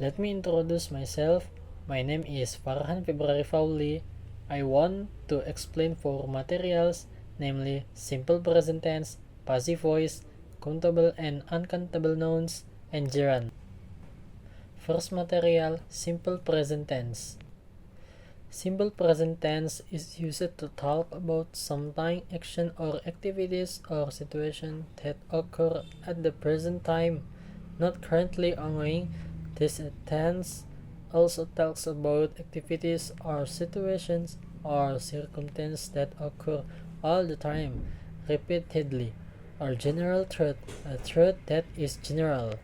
Let me introduce myself. My name is Farhan February Fauli. I want to explain four materials, namely simple present tense, passive voice, countable and uncountable nouns, and gerund. First material, simple present tense. Simple present tense is used to talk about something, action or activities or situation that occur at the present time, not currently ongoing. This tense also talks about activities or situations or circumstances that occur all the time, repeatedly, or general truth, a truth that is general.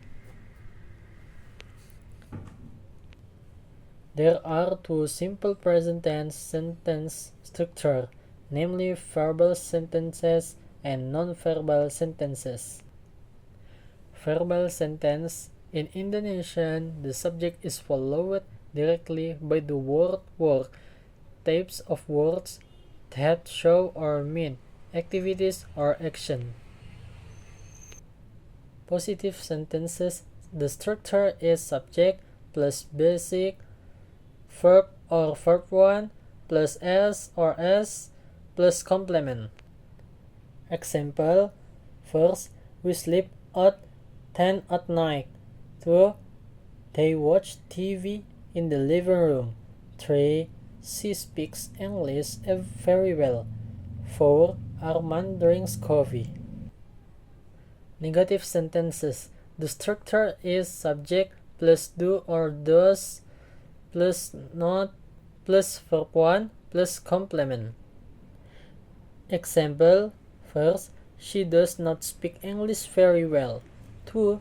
There are two simple present tense sentence structure, namely verbal sentences and non-verbal sentences. Verbal sentence. In Indonesian, the subject is followed directly by the word work, types of words that show or mean activities or action. Positive sentences. The structure is subject plus basic verb or verb 1 plus s or s plus complement. Example: first, we sleep at 10 at night. 2. They watch TV in the living room. 3. She speaks English very well. 4. Armand drinks coffee. Negative sentences. The structure is subject plus do or does plus not plus verb 1 plus complement. Example: first, she does not speak English very well. 2.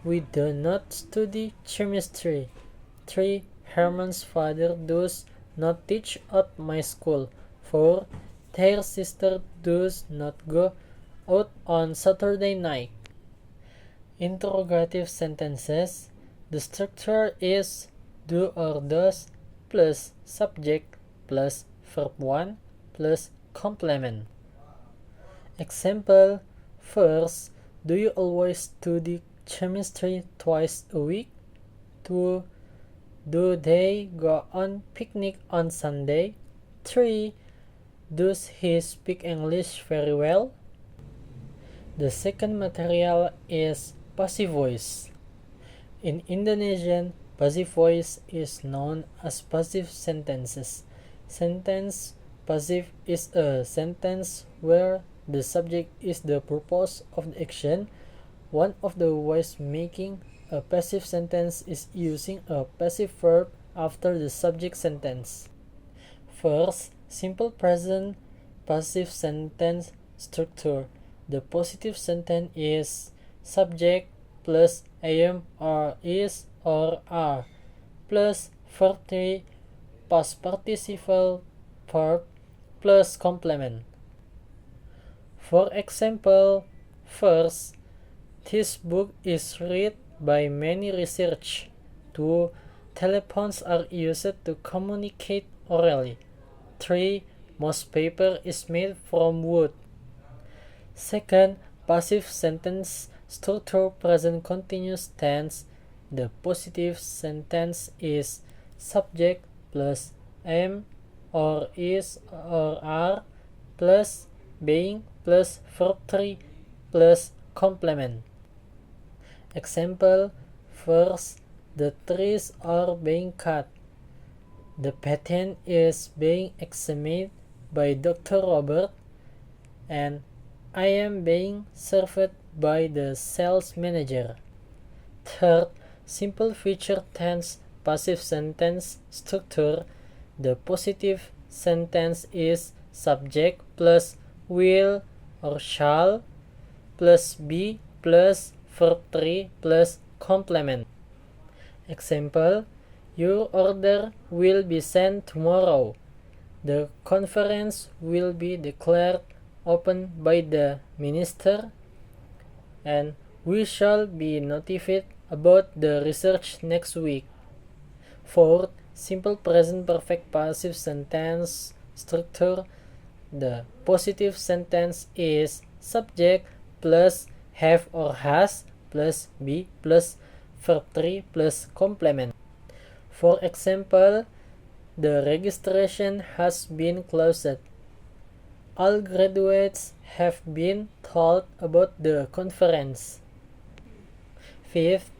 We do not study chemistry. 3. Herman's father does not teach at my school. 4. Their sister does not go out on Saturday night. Interrogative sentences. The structure is do or does plus subject plus verb 1 plus complement. Example: first, do you always study chemistry twice a week? 2. Do they go on picnic on Sunday? 3. Does he speak English very well? The second material is passive voice. In Indonesian, passive voice is known as passive sentences. Sentence passive is a sentence where the subject is the purpose of the action. One of the ways making a passive sentence is using a passive verb after the subject sentence. First, simple present passive sentence structure. The positive sentence is subject plus am or is or are plus verb 3 past participle verb plus complement. For example, first, this book is read by many research. 2. Telephones are used to communicate orally. 3. Most paper is made from wood. Second, passive sentence structure present continuous tense. The positive sentence is subject plus am or is or are plus being plus verb 3 plus complement. Example: first, the trees are being cut. The patient is being examined by Dr. Robert, and I am being served by the sales manager. Third, simple future tense passive sentence structure. The positive sentence is subject plus will or shall plus be plus verb 3 plus complement. Example: your order will be sent tomorrow. The conference will be declared open by the minister, and we shall be notified about the research next week. Fourth, simple present perfect passive sentence structure. The positive sentence is subject plus have or has plus be plus verb 3 plus complement. For example, the registration has been closed. All graduates have been told about the conference. Fifth,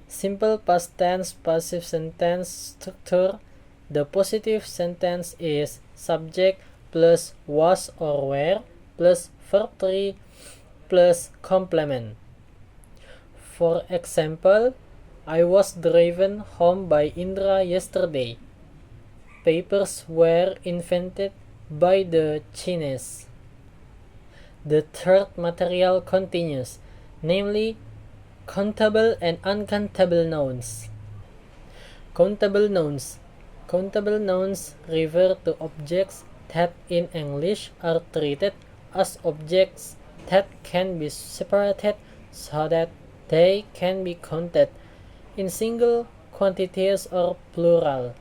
simple past tense passive sentence structure. The positive sentence is subject plus was or were plus verb 3 plus complement. For example, I was driven home by Indra yesterday. Papers were invented by the Chinese. The third material continues, namely countable and uncountable nouns. Countable nouns. Countable nouns refer to objects that in English are treated as objects that can be separated so that they can be counted in single quantities or plural.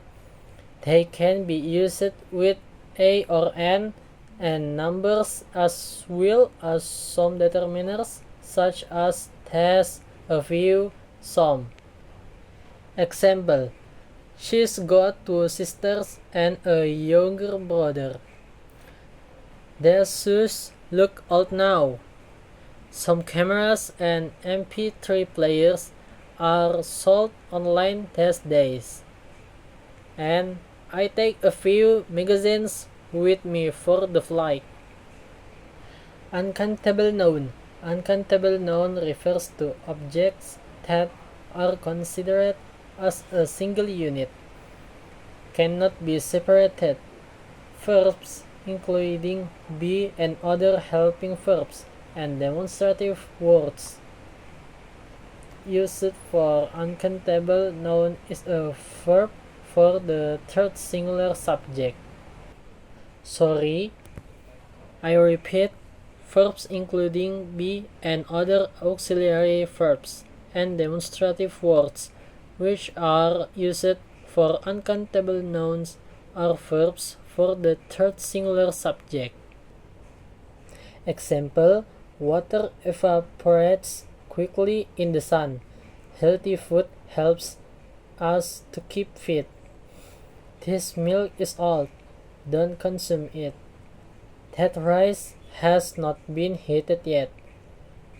They can be used with a or an and numbers as well as some determiners such as has, a few, some. Example: she's got 2 sisters and a younger brother. Their shoes look old now. Some cameras and MP3 players are sold online these days. And I take a few magazines with me for the flight. Uncountable noun. Uncountable noun refers to objects that are considered as a single unit, cannot be separated. Verbs, including be and other helping verbs, and demonstrative words used for uncountable noun is a verb for the third singular subject. Sorry, I repeat, verbs including be and other auxiliary verbs and demonstrative words which are used for uncountable nouns are verbs for the third singular subject. Example: water evaporates quickly in the sun. Healthy food helps us to keep fit. This milk is old. Don't consume it. That rice has not been heated yet.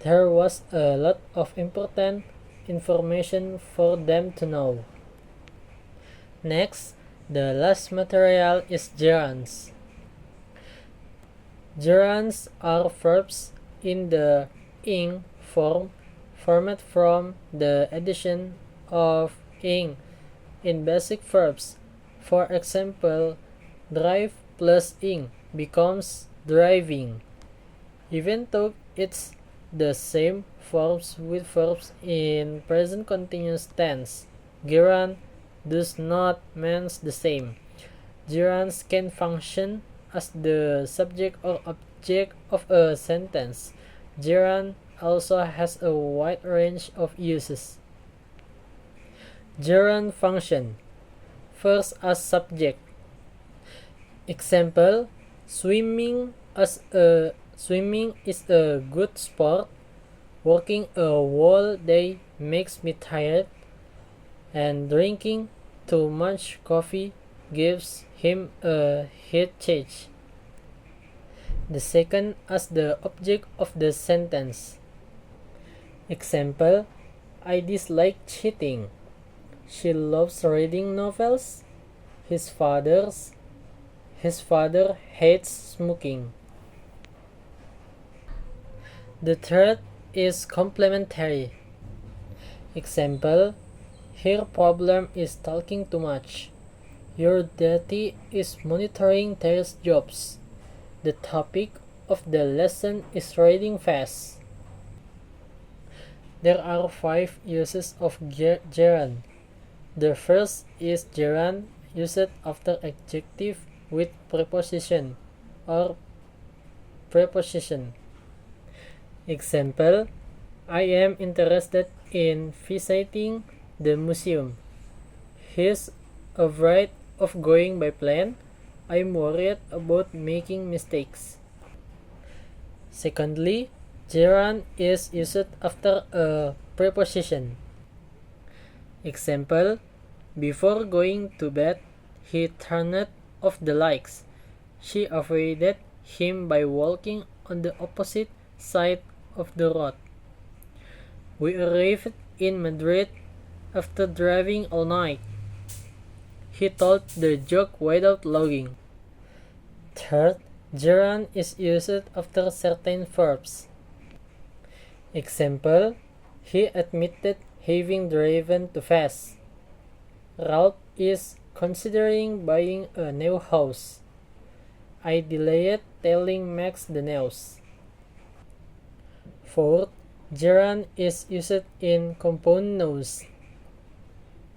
There was a lot of important information for them to know. Next, the last material is gerunds. Gerunds are verbs in the ing form formed from the addition of ing in basic verbs. For example, drive plus ing becomes driving. Even though it's the same forms with verbs in present continuous tense, gerund does not mean the same. Gerunds can function as the subject or object of a sentence. Gerund also has a wide range of uses. Gerund function. First, as subject. Example: swimming is a good sport. Working a whole day makes me tired, and drinking too much coffee gives him a headache. The second, as the object of the sentence. Example: I dislike cheating. She loves reading novels. His father hates smoking. The third is complementary. Example: her problem is talking too much. Your daddy is monitoring their jobs. The topic of the lesson is reading fast. There are 5 uses of gerund. The first is gerund used after adjective with preposition or preposition. Example: I am interested in visiting the museum. He's afraid of going by plane. I'm worried about making mistakes. Secondly, gerund is used after a preposition. Example, before going to bed, he turned off the lights. She avoided him by walking on the opposite side of the road. We arrived in Madrid after driving all night. He told the joke without laughing. Third, gerund is used after certain verbs. Example, he admitted having driven too fast. Ralph is considering buying a new house. I delayed telling Max the news. Fourth, gerund is used in compound nouns.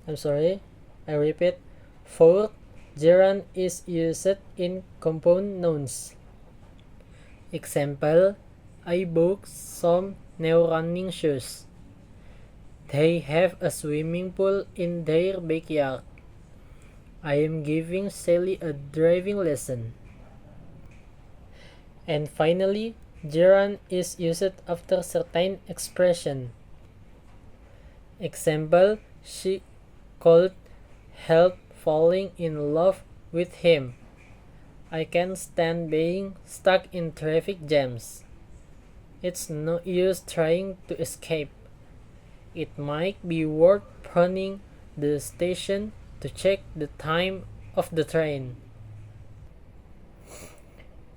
I repeat. Fourth, gerund is used in compound nouns. Example, I bought some new running shoes. They have a swimming pool in their backyard. I am giving Sally a driving lesson. And finally, gerund is used after certain expression. Example, she could help falling in love with him. I can't stand being stuck in traffic jams. It's no use trying to escape. It might be worth phoning the station to check the time of the train.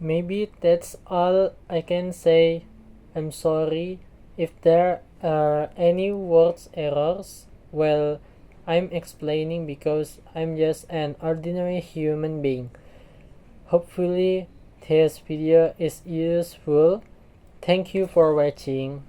Maybe that's all I can say. I'm sorry if there are any words errors. Well, I'm explaining because I'm just an ordinary human being. Hopefully this video is useful. Thank you for watching.